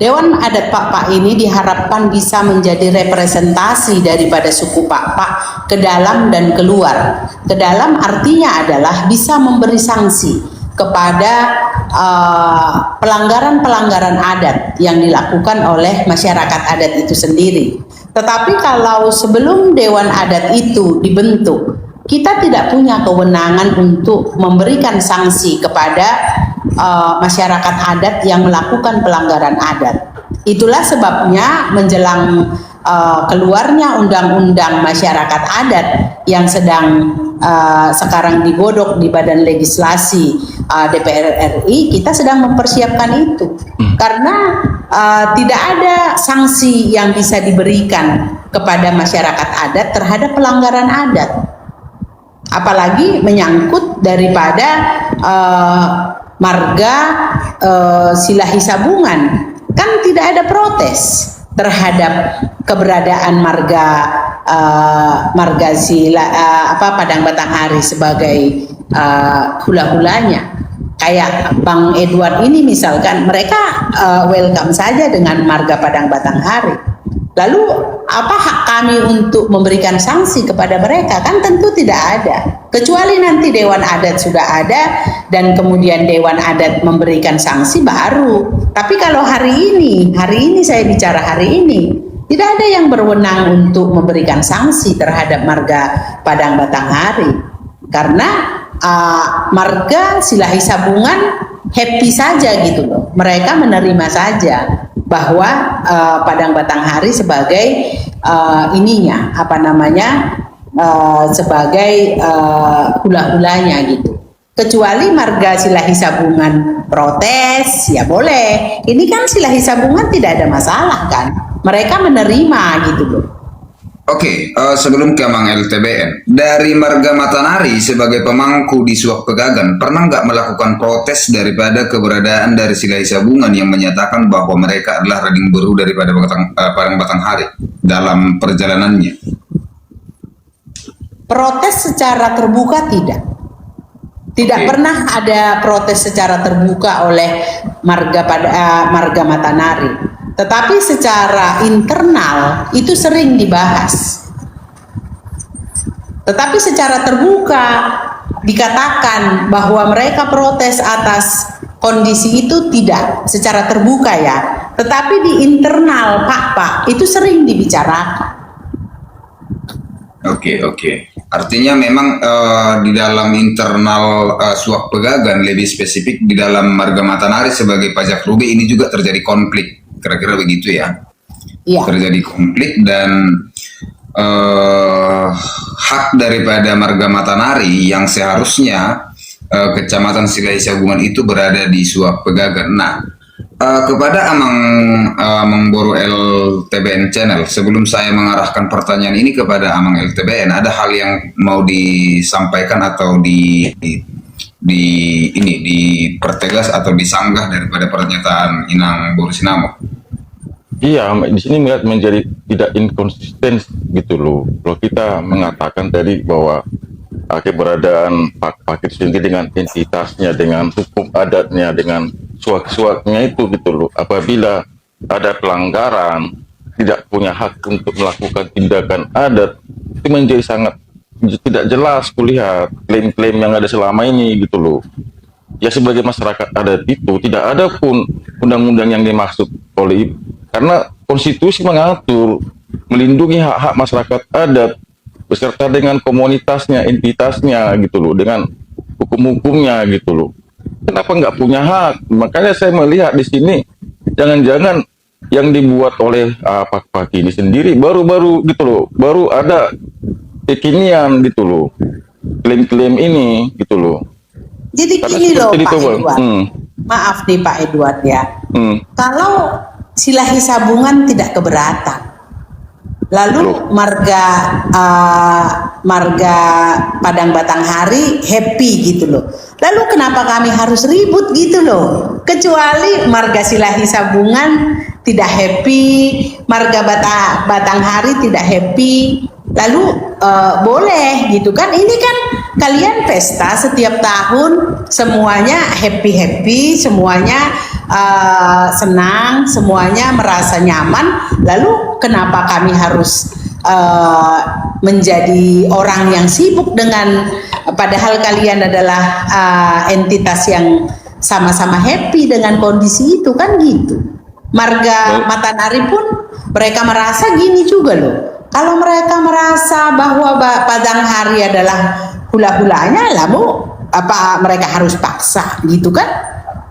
Dewan Adat Pak-Pak ini diharapkan bisa menjadi representasi daripada suku Pak-Pak ke dalam dan keluar. Ke dalam artinya adalah bisa memberi sanksi kepada pelanggaran-pelanggaran adat yang dilakukan oleh masyarakat adat itu sendiri. Tetapi kalau sebelum Dewan Adat itu dibentuk, kita tidak punya kewenangan untuk memberikan sanksi kepada masyarakat adat yang melakukan pelanggaran adat. Itulah sebabnya menjelang keluarnya undang-undang masyarakat adat yang sedang sekarang digodok di Badan Legislasi DPR RI, kita sedang mempersiapkan itu. Karena tidak ada sanksi yang bisa diberikan kepada masyarakat adat terhadap pelanggaran adat. Apalagi menyangkut daripada marga Sila Hisabungan, kan tidak ada protes terhadap keberadaan marga Sila Padang Batanghari sebagai hula-hulanya. Kayak Bang Edward ini misalkan, mereka welcome saja dengan marga Padang Batanghari. Lalu apa hak kami untuk memberikan sanksi kepada mereka? Kan tentu tidak ada. Kecuali nanti Dewan Adat sudah ada dan kemudian Dewan Adat memberikan sanksi baru. Tapi kalau hari ini saya bicara hari ini, tidak ada yang berwenang untuk memberikan sanksi terhadap marga Padang Batanghari. Karena marga Sila Hisabungan happy saja gitu loh. Mereka menerima saja bahwa Padang Batanghari sebagai sebagai hula-hulanya gitu. Kecuali marga Sila Hisabungan protes, ya boleh. Ini kan Sila Hisabungan tidak ada masalah kan. Mereka menerima gitu loh. Oke, sebelum ke Mang LTBN, dari marga Matanari sebagai pemangku di Suak Pegagan, pernah nggak melakukan protes daripada keberadaan dari Sila Hisabungan yang menyatakan bahwa mereka adalah rading beru daripada Padang Batanghari dalam perjalanannya? Protes secara terbuka tidak. Tidak pernah ada protes secara terbuka oleh marga Matanari. Tetapi secara internal itu sering dibahas. Tetapi secara terbuka dikatakan bahwa mereka protes atas kondisi itu tidak secara terbuka ya. Tetapi di internal Pak itu sering dibicarakan. Oke. Artinya memang di dalam internal Suak Pegagan, lebih spesifik di dalam marga Matanari sebagai pajak rube ini juga terjadi konflik. Kira-kira begitu ya? Iya. Terjadi konflik dan hak daripada marga Matanari yang seharusnya kecamatan Sila Hisabungan itu berada di Suak Pegagan. Nah, kepada Amang Boro LTBN Channel, sebelum saya mengarahkan pertanyaan ini kepada Amang LTBN, ada hal yang mau disampaikan atau dipertegas atau disanggah daripada pernyataan Inang Boru Sinamo? Iya, di sini melihat menjadi tidak inkonsisten gitu loh. Kalau kita mengatakan tadi bahwa keberadaan Pak itu sendiri dengan entitasnya, dengan hukum adatnya, dengan suak-suaknya itu gitu loh. Apabila ada pelanggaran, tidak punya hak untuk melakukan tindakan adat, itu menjadi sangat tidak jelas kulihat klaim-klaim yang ada selama ini gitu loh. Ya sebagai masyarakat adat itu tidak ada pun undang-undang yang dimaksud oleh, karena konstitusi mengatur melindungi hak-hak masyarakat adat beserta dengan komunitasnya, entitasnya gitu loh, dengan hukum-hukumnya gitu loh. Kenapa nggak punya hak? Makanya saya melihat di sini jangan-jangan yang dibuat oleh Pak ini sendiri baru-baru gitu loh, baru ada kekinian gitu loh, klaim-klaim ini gitu loh. Jadi Karena gini loh seperti Pak itu, Bang. Edward, maaf nih Pak Edward ya, Hmm. kalau silahi sabungan tidak keberatan, lalu marga Padang Batanghari happy gitu loh. Lalu kenapa kami harus ribut gitu loh? Kecuali marga Silahi Sabungan tidak happy, marga Batanghari tidak happy. Lalu boleh gitu kan? Ini kan kalian pesta setiap tahun, semuanya happy, semuanya senang, semuanya merasa nyaman. Lalu kenapa kami harus menjadi orang yang sibuk dengan, padahal kalian adalah entitas yang sama-sama happy dengan kondisi itu kan gitu. Marga Matanari pun mereka merasa gini juga loh. Kalau mereka merasa bahwa Batanghari adalah hula-hulanya, lalu apa mereka harus paksa gitu kan?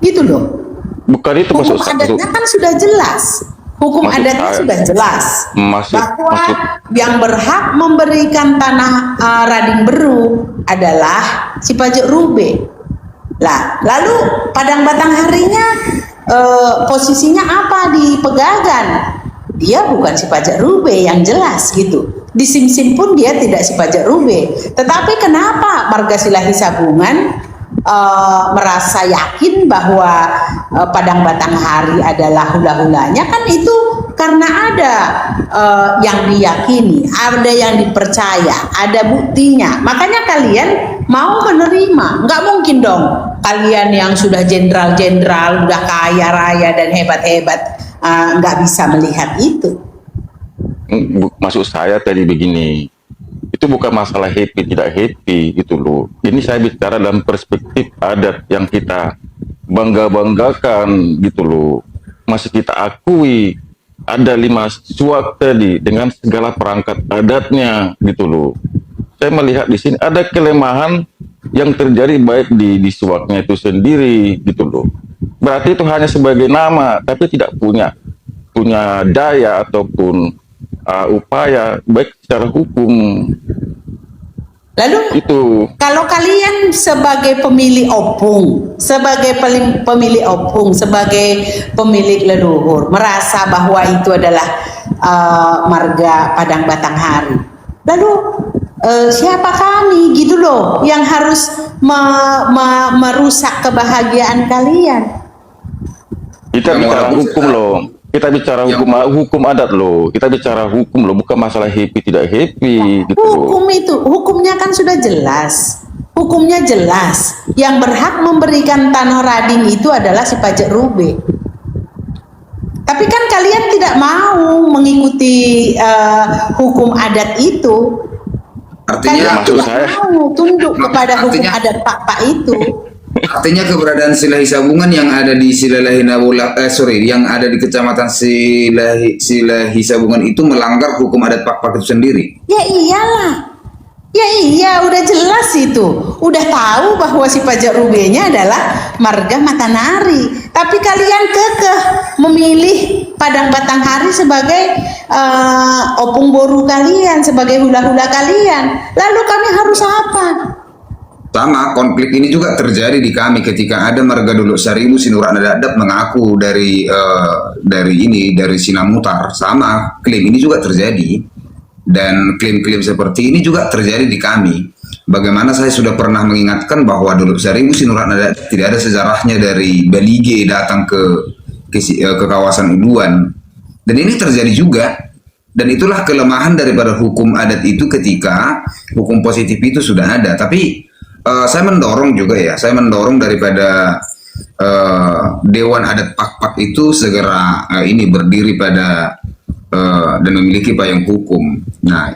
Gitu loh. Bukan itu Hukum maksud adatnya kan sudah jelas. Hukum Maksud adatnya saya- sudah jelas bahwa yang berhak memberikan tanah Rading Beru adalah si Pajak Rube. Lah, lalu Padang Batangharinya posisinya apa di Pegagan? Dia bukan si Pajak Rube yang jelas gitu. Di SIM-SIM pun dia tidak si Pajak Rube. Tetapi kenapa marga Silahi Sabungan merasa yakin bahwa Padang Batanghari adalah hula-hulanya? Kan itu karena ada yang diyakini, ada yang dipercaya, ada buktinya. Makanya kalian mau menerima. Nggak mungkin dong kalian yang sudah jenderal-jenderal, udah kaya raya dan hebat-hebat nggak bisa melihat itu. Maksud saya tadi begini, itu bukan masalah happy tidak happy gitu loh. Ini saya bicara dalam perspektif adat yang kita bangga-banggakan gitu loh. Masih kita akui ada 5 suak tadi dengan segala perangkat adatnya gitu loh. Saya melihat di sini ada kelemahan yang terjadi baik di suaknya itu sendiri gitu loh. Berarti itu hanya sebagai nama tapi tidak punya daya ataupun upaya baik secara hukum. Lalu Itu kalau kalian sebagai pemilik opung, sebagai pemilik opung, sebagai pemilik leluhur merasa bahwa itu adalah marga Padang Batanghari, lalu siapa kami gitu loh yang harus merusak kebahagiaan kalian? kita bicara hukum loh. Kita bicara hukum adat loh. Kita bicara hukum loh, bukan masalah happy tidak happy gitu loh. Hukum itu, hukumnya kan sudah jelas. Hukumnya jelas. Yang berhak memberikan tanah Rading itu adalah si Pajak Rube. Tapi kan kalian tidak mau mengikuti hukum adat itu. Artinya, Kalian tidak mau tunduk kepada hukum Artinya- adat Pak itu. artinya keberadaan Silahi Sabungan yang ada di Silahi yang ada di Kecamatan Silahi Sabungan itu melanggar hukum adat Pak itu sendiri. Ya iyalah. Ya iya, udah jelas itu. Udah tahu bahwa si Pajak Rubenya adalah marga Matanari. Tapi kalian kekeh memilih Padang Batanghari sebagai opung boru kalian, sebagai hula-hula kalian. Lalu kami harus apa? Sama, konflik ini juga terjadi di kami ketika ada marga Dolok Saribu Sinurak Nadadap mengaku dari Sinamutar. Sama, klaim ini juga terjadi. Dan klaim-klaim seperti ini juga terjadi di kami. Bagaimana saya sudah pernah mengingatkan bahwa Dolok Saribu Sinurak Nadadap tidak ada sejarahnya dari Balige datang ke kawasan Ibuan. Dan ini terjadi juga. Dan itulah kelemahan daripada hukum adat itu ketika hukum positif itu sudah ada. Tapi saya mendorong juga ya, saya mendorong daripada Dewan Adat Pak-Pak itu segera ini berdiri pada dan memiliki payung hukum. Nah,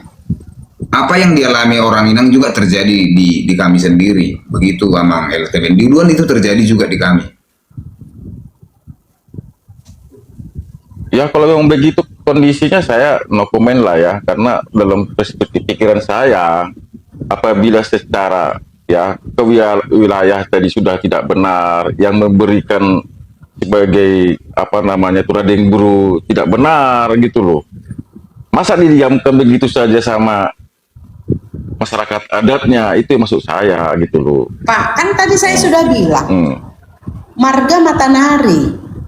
apa yang dialami orang Minang juga terjadi di kami sendiri. Begitu Amang LTBN. Duluan itu terjadi juga di kami. Ya kalau memang begitu kondisinya saya no comment lah ya, karena dalam perspektif pikiran saya apabila secara ya wilayah tadi sudah tidak benar, yang memberikan sebagai apa namanya itu rading guru tidak benar gitu loh. Masa didiamkan begitu saja sama masyarakat adatnya, itu yang maksud saya gitu loh. Pak, kan tadi saya sudah bilang, Hmm.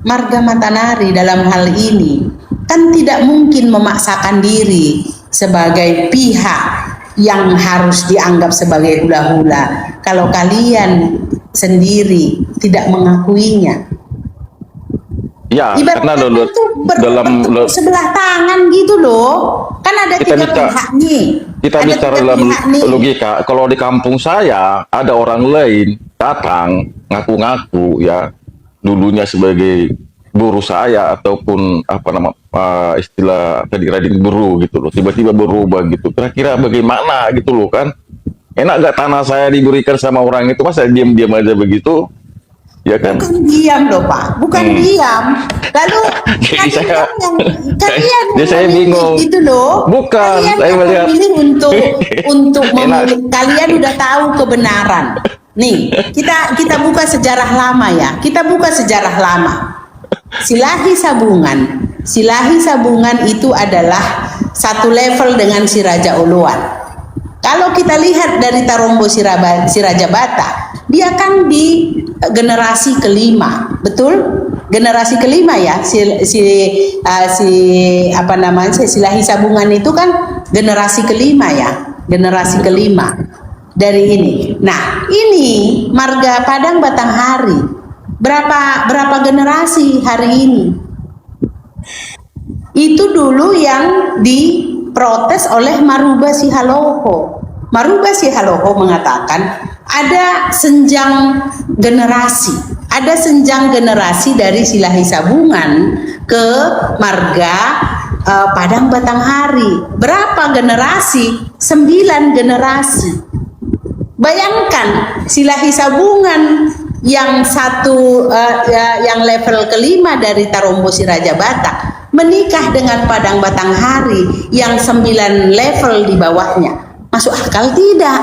Marga Matanari dalam hal ini kan tidak mungkin memaksakan diri sebagai pihak yang harus dianggap sebagai hula-hula kalau kalian sendiri tidak mengakuinya. Ya, karena Ibaratnya itu dalam bertepuk sebelah tangan gitu loh. Kan ada Kita tiga bicara- pihak nih. kita Ada bicara tiga dalam pihak nih. logika, kalau di kampung saya ada orang lain datang ngaku-ngaku ya dulunya sebagai guru saya ataupun apa nama istilah tadi rading guru gitu loh, tiba-tiba berubah gitu, kira-kira bagaimana gitu loh kan, enak gak tanah saya diberikan sama orang itu, masa diam-diam aja begitu ya kan. Bukan diam loh Pak, bukan diam. Lalu Jadi kalian kalian jadi saya memilih bingung. gitu loh. Bukan, Kalian saya yang melihat. memilih untuk Enak. memilih. Kalian udah tahu kebenaran. Nih, kita buka sejarah lama ya. Kita buka sejarah lama. Silahi Sabungan. Silahi Sabungan itu adalah satu level dengan si Raja Uluan. Kalau kita lihat dari Tarombo si Raja Bata, dia kan di generasi kelima, betul? Generasi kelima ya, apa namanya, Silahi Sabungan itu kan generasi kelima ya, generasi kelima dari ini. Nah, ini Marga Padang Batanghari, berapa generasi hari ini? Itu dulu yang diprotes oleh Maruba Sihaloho. Maruba Sihaloho mengatakan ada senjang generasi, ada senjang generasi dari Silahi Sabungan ke Marga Padang Batanghari. Berapa generasi? 9 generasi. Bayangkan Silahi Sabungan yang yang level kelima dari Tarombo si Raja Batak menikah dengan Padang Batanghari yang 9 level di bawahnya. Masuk akal tidak?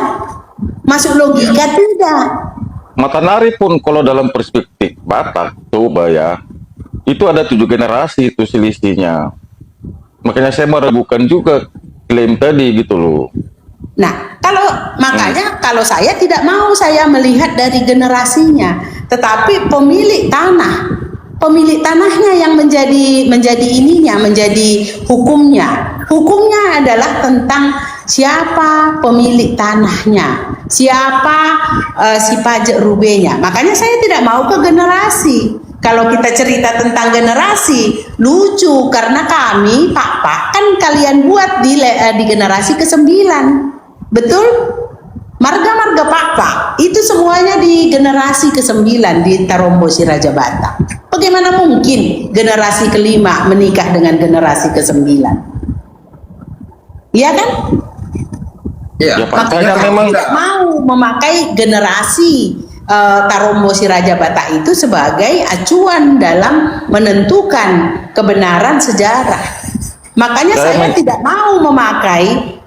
Masuk logika tidak? Matanari pun kalau dalam perspektif Batak coba ya, itu ada 7 generasi itu selisihnya. Makanya saya meragukan juga klaim tadi gitu loh. Nah, makanya kalau saya tidak mau saya melihat dari generasinya, tetapi pemilik tanahnya yang menjadi ininya, menjadi hukumnya. Hukumnya adalah tentang siapa pemilik tanahnya, siapa si pajak rubenya. Makanya saya tidak mau ke generasi. Kalau kita cerita tentang generasi, lucu karena kami Pak kan kalian buat di generasi ke-9. Betul? Marga-marga Pak itu semuanya di generasi ke-9 di Tarombo si Raja Batak. Bagaimana mungkin generasi kelima menikah dengan generasi ke-9? Iya kan? Ya, Ya, Pak, Makanya saya kami memang tidak mau memakai generasi Tarombo si Raja Batak itu sebagai acuan dalam menentukan kebenaran sejarah. Makanya saya tidak mau memakai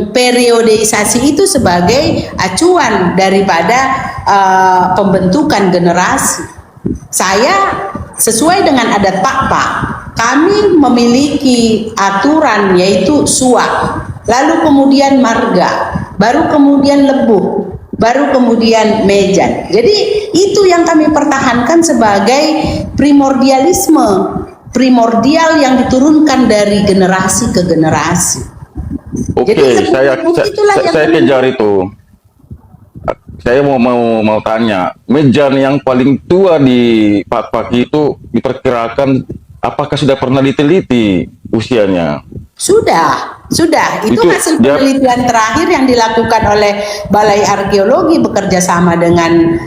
periodisasi itu sebagai acuan daripada pembentukan generasi. Saya sesuai dengan adat Pak, kami memiliki aturan yaitu suak, lalu kemudian marga, baru kemudian lebuh, baru kemudian mejan. Jadi itu yang kami pertahankan sebagai primordial yang diturunkan dari generasi ke generasi. Oke, Jadi saya itulah yang saya kejar itu. Saya mau tanya, mejan yang paling tua di Pak itu diperkirakan apakah sudah pernah diteliti usianya? Sudah. Itu hasil dia- penelitian terakhir yang dilakukan oleh Balai Arkeologi bekerja sama dengan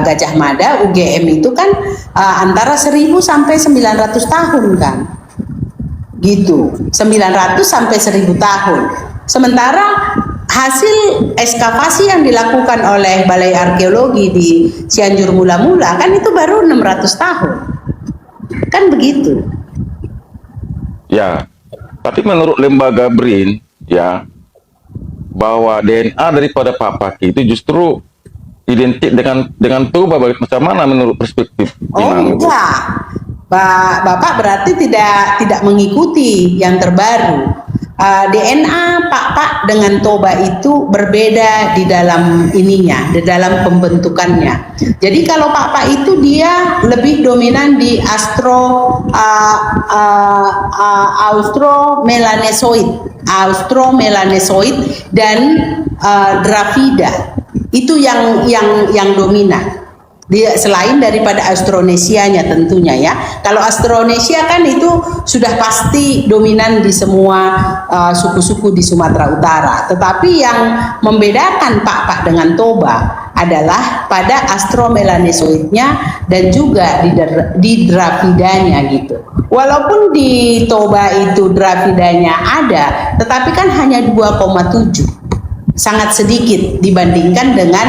Gajah Mada UGM itu kan antara 1000 sampai 900 tahun kan. Gitu. 900 sampai 1000 tahun. Sementara hasil ekskavasi yang dilakukan oleh Balai Arkeologi di Cianjur mula-mula kan itu baru 600 tahun. Kan begitu. Ya, tapi menurut lembaga BRIN ya bahwa DNA daripada Pak Paki itu justru identik dengan Toba. Macam mana menurut perspektif Oh Inang? enggak, Bapak berarti tidak mengikuti yang terbaru. DNA Pak dengan Toba itu berbeda di dalam ininya, di dalam pembentukannya. Jadi kalau Pak itu dia lebih dominan di Austromelanesoid dan Dravida. Itu yang dominan. Selain daripada Austronesianya tentunya ya. Kalau Austronesia kan itu sudah pasti dominan di semua suku-suku di Sumatera Utara. Tetapi yang membedakan Pak dengan Toba adalah pada Austromelanesoidnya dan juga di Dravidanya gitu. Walaupun di Toba itu Dravidanya ada, tetapi kan hanya 2,7. Sangat sedikit dibandingkan dengan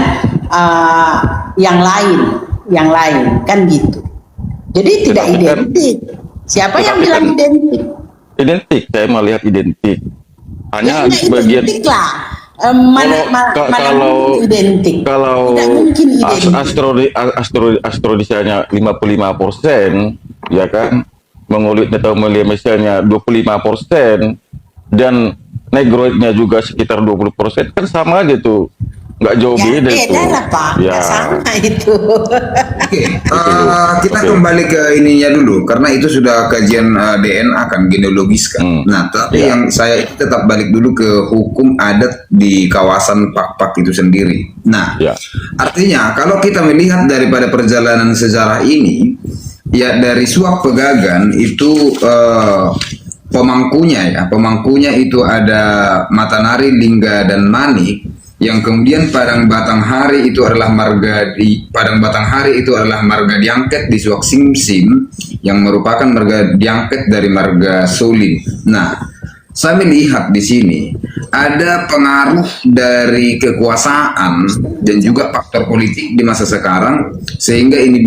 yang lain kan gitu. Jadi tidak Tetapi kan- identik. Siapa yang tetapi bilang kan- identik? Identik, saya melihat identik. Hanya Ya, sebagian. identik lah. Mana mungkin identik? Kalau Tidak mungkin identik. Austronesianya 55%, ya kan, Mongolidnya atau Melanesianya 25%, dan Negroidnya juga sekitar 20%, kan sama aja tuh, nggak jauh Ya beda itu. beda lah Pak, Ya, nggak sama itu. Oke, kita Oke. kembali ke ininya dulu karena itu sudah kajian DNA kan, genealogis kan. Nah, tapi Iya. yang saya tetap balik dulu ke hukum adat di kawasan Pak itu sendiri. Nah, Ya. artinya kalau kita melihat daripada perjalanan sejarah ini, ya dari Suak Pegagan itu pemangkunya itu ada Matanari, Lingga dan Manik, yang kemudian Padang Batanghari itu adalah marga diangket di Suak Simsim yang merupakan marga diangket dari marga Solin. Nah, saya melihat di sini ada pengaruh dari kekuasaan dan juga faktor politik di masa sekarang sehingga ini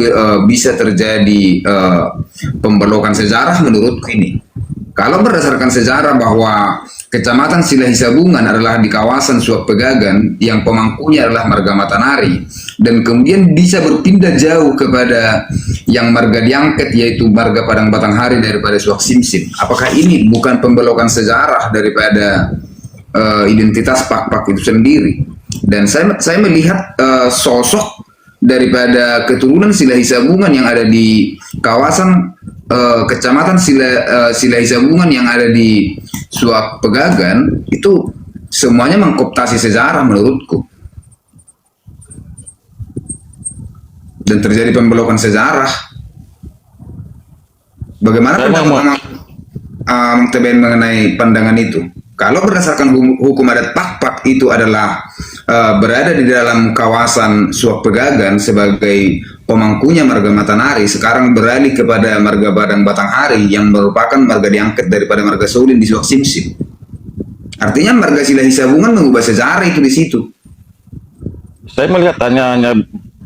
bisa terjadi pembelokan sejarah menurutku ini. Kalau berdasarkan sejarah bahwa Kecamatan Silahisabungan adalah di kawasan Suak Pegagan yang pemangkunya adalah marga Matanari dan kemudian bisa berpindah jauh kepada yang marga diangket yaitu marga Padang Batanghari daripada Suak Simsim. Apakah ini bukan pembelokan sejarah daripada identitas Pak itu sendiri? Dan saya melihat sosok daripada keturunan Silahisabungan yang ada di kawasan Kecamatan Silahisabungan yang ada di Suak Pegagan itu semuanya mengkooptasi sejarah menurutku dan terjadi pembelokan sejarah. Bagaimana Saya pendapat mau- Mang Teben mengenai pandangan itu? Kalau berdasarkan hukum adat Pak itu adalah berada di dalam kawasan Suak Pegagan sebagai pemangkunya marga Matanari, sekarang beralih kepada marga Padang Batanghari yang merupakan marga diangkat daripada marga Solin di Suak Simsim. Artinya marga Silahisabungan mengubah sejarah itu di situ. Saya melihat hanya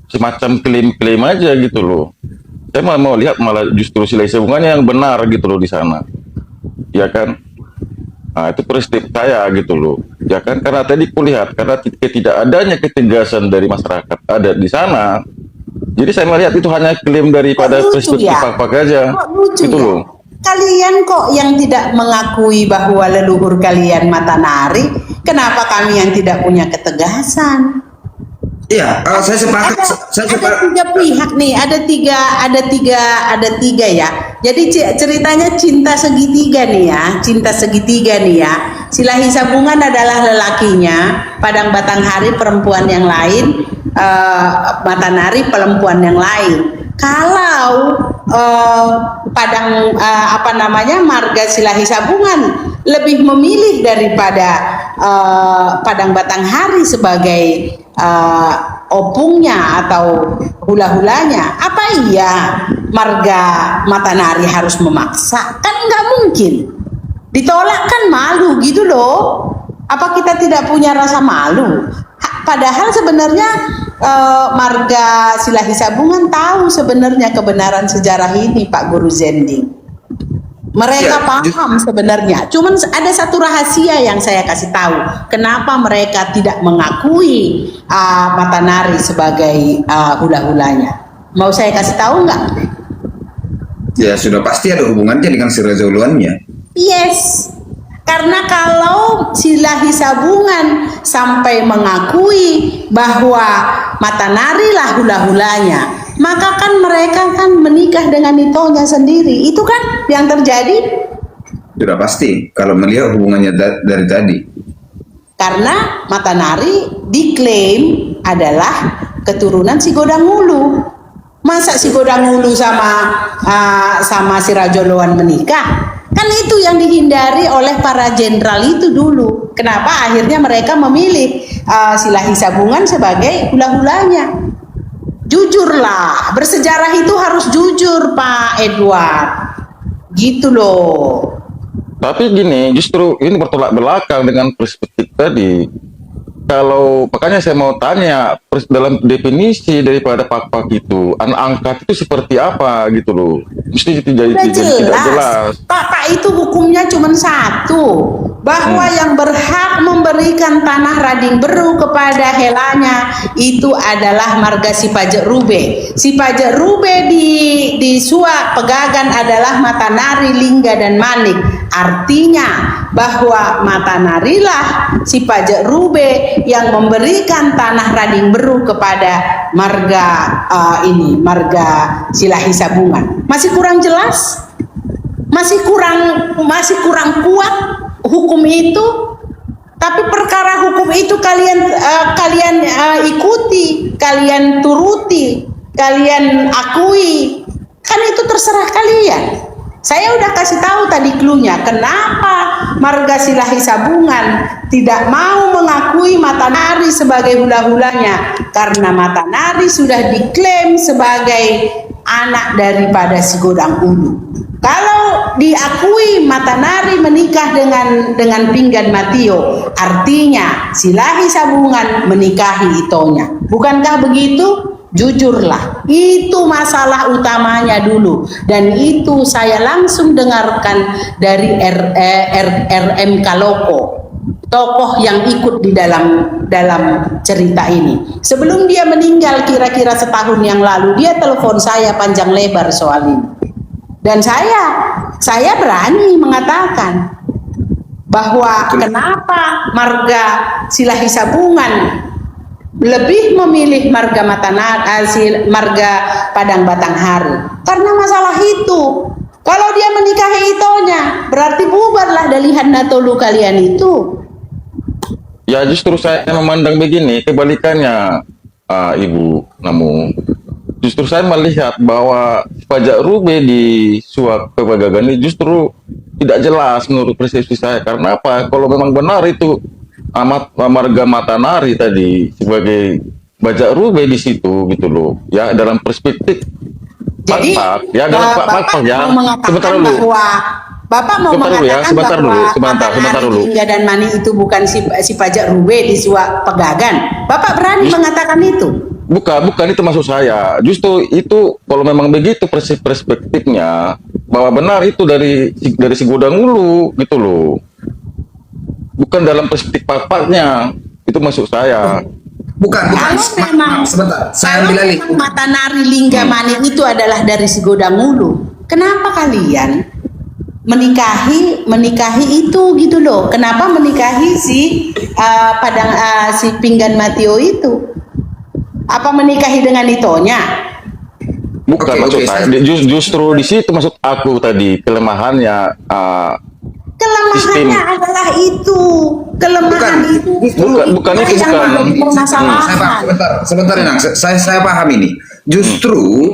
semacam klaim-klaim aja gitu loh. Saya mau lihat malah justru Silahisabungannya yang benar gitu loh di sana, ya kan? Nah, itu perspektif saya gitu loh, ya kan? Karena tadi kulihat karena tidak adanya ketegasan dari masyarakat ada di sana, jadi saya melihat itu hanya klaim daripada Kok lucu perspektif ya? Pak aja, Kok lucu gitu ya? loh. Kalian kok yang tidak mengakui bahwa leluhur kalian Matanari, kenapa kami yang tidak punya ketegasan? Iya, saya sepakat. Ada tiga pihak nih, ada tiga ya. Jadi ceritanya cinta segitiga nih ya, Silahisabungan adalah lelakinya, Padang Batanghari perempuan yang lain, Matanari perempuan yang lain. Kalau Marga Silahi Sabungan lebih memilih daripada Padang Batanghari sebagai opungnya atau hula-hulanya. Apa iya Marga Matanari harus memaksa? Kan nggak mungkin. Ditolak kan malu gitu loh. Apa kita tidak punya rasa malu? Padahal sebenarnya Marga Silahi Sabungan tahu sebenarnya kebenaran sejarah ini, Pak Guru Zending. Mereka paham sebenarnya. Cuman ada satu rahasia yang saya kasih tahu. Kenapa mereka tidak mengakui Matanari sebagai hula-hulanya? Mau saya kasih tahu nggak? Ya sudah pasti ada hubungannya dengan si rezoluannya. Yes. Karena kalau Silahi Sabungan sampai mengakui bahwa Matanari lah hula-hulanya, maka kan mereka kan menikah dengan Itonya sendiri. Itu kan yang terjadi. Sudah pasti kalau melihat hubungannya dari tadi. Karena Matanari diklaim adalah keturunan si Godangulu. Masa si Godangulu sama si Rajoloan menikah? Kan itu yang dihindari oleh para jenderal itu dulu. Kenapa akhirnya mereka memilih Silahi Sabungan sebagai hula-hulanya? Jujurlah, bersejarah itu harus jujur, Pak Edward. Gitu loh. Tapi gini, justru ini bertolak belakang dengan perspektif tadi. Kalau makanya saya mau tanya dalam definisi daripada pak-pak itu, anak angkat itu seperti apa gitu loh? Mesti tidak jelas. Pak itu hukumnya cuma satu, bahwa yang berhak memberikan tanah Rading Beru kepada helanya itu adalah marga si Pajak Rube. Si Pajak Rube di Suak Pegagan adalah Matanari, Lingga dan Manik. Artinya bahwa Matanarilah si Pajak Rube yang memberikan tanah Rading Beru kepada marga marga Silahi Sabungan. Masih kurang jelas? Masih kurang kuat hukum itu? Tapi perkara hukum itu kalian ikuti, kalian turuti, kalian akui. Kan itu terserah kalian. Saya udah kasih tahu tadi clue-nya. Kenapa marga Silahi Sabungan tidak mau mengakui Matanari sebagai hula-hulanya? Karena Matanari sudah diklaim sebagai anak daripada si Godangulu. Kalau diakui Matanari menikah dengan Pinggan Matio, artinya Silahi Sabungan menikahi Itonya. Bukankah begitu? Jujurlah, itu masalah utamanya dulu, dan itu saya langsung dengarkan dari RM Kaloko, tokoh yang ikut di dalam cerita ini. Sebelum dia meninggal kira-kira setahun yang lalu, dia telepon saya panjang lebar soal ini, dan saya berani mengatakan bahwa kenapa marga Silahi Sabungan lebih memilih marga marga Padang Batanghari karena masalah itu. Kalau dia menikahi Itonya, berarti bubarlah dalihan Natolu kalian itu. Ya justru saya memandang begini, kebalikannya Ibu Namu. Justru saya melihat bahwa Pajak Rube di Suak Pegagan ini justru tidak jelas menurut persepsi saya. Karena apa? Kalau memang benar itu marga Matanari tadi sebagai Pajak Rube di situ gitu loh. Ya dalam perspektif jadi ya dalam Pak ya. Sebentar dulu. Bapak mau mengatakan bahwa Matanari, Lingga dan Mani itu bukan si Pajak Rube di Suak Pegagan. Bapak berani mengatakan itu? Bukan itu maksud saya. Justru itu kalau memang begitu perspektifnya bahwa benar itu dari si Godangulu gitu loh. Bukan dalam perspektif papaknya, itu maksud saya. Bukan. Memang, sebentar. Saya ambil alih. Matanari, Lingga, Manik itu adalah dari si Godangulu. Kenapa kalian menikahi itu gitu loh? Kenapa menikahi si Pinggan Matio itu? Apa menikahi dengan Itonya? Bukan maksud saya. Justru di situ maksud aku tadi kelemahannya. Kelemahannya adalah itu. Kelemahan itu. Bukan itu bukan. Permasalahan. Sebentar Inang. Saya paham ini. Justru